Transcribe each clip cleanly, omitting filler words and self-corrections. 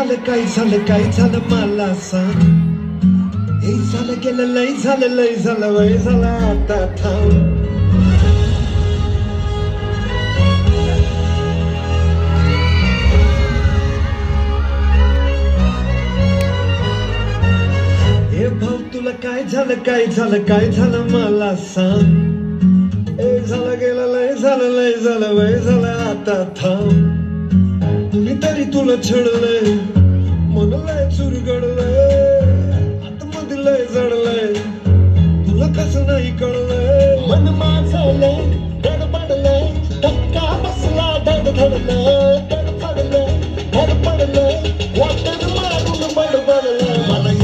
काय झालं मला सांग. हे झालं गेलं लय झालं वय झालं आता थांब. हे भाऊ तुला काय झालं मला सांग. हे झालं गेलं लय झालं वय झालं आता थांब. कुणीतरी तुला छळलंय मन लय चुरगडलंय आतमध्ये लय जडलंय तुला कसं नाही कळलंय. मन माझं लय गडबडलंय धक्का बसला धडधडलंय तडफडलंय धडपडलंय वाटण मारून बडबडलंय. मला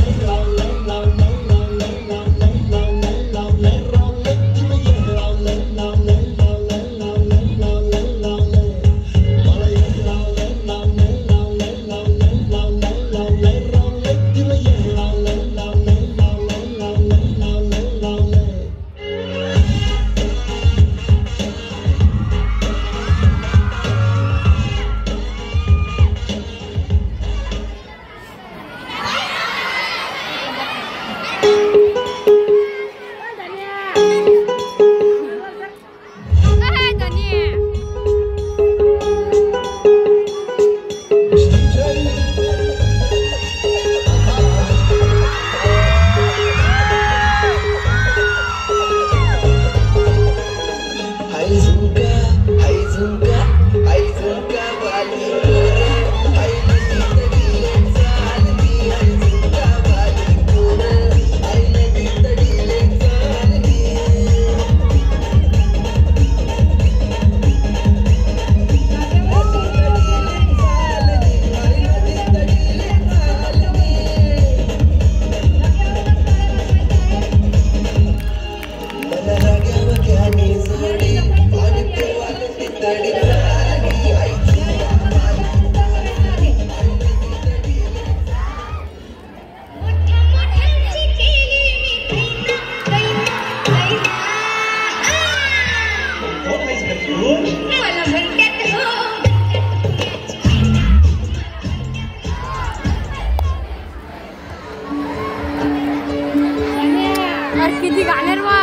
किती गाणार वा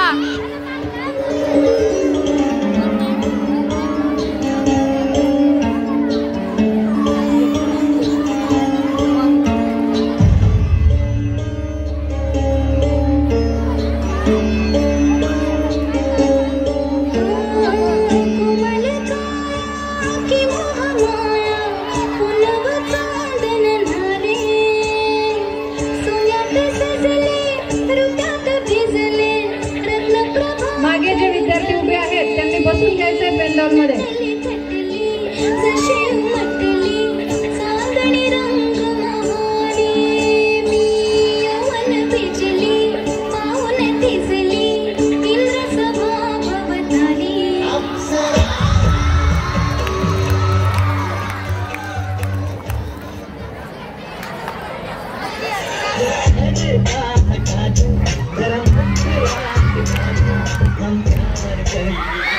मागे जे विद्यार्थी उभे आहेत त्यांनी बसून घ्यायचंय पेंडॉल मध्ये. I'm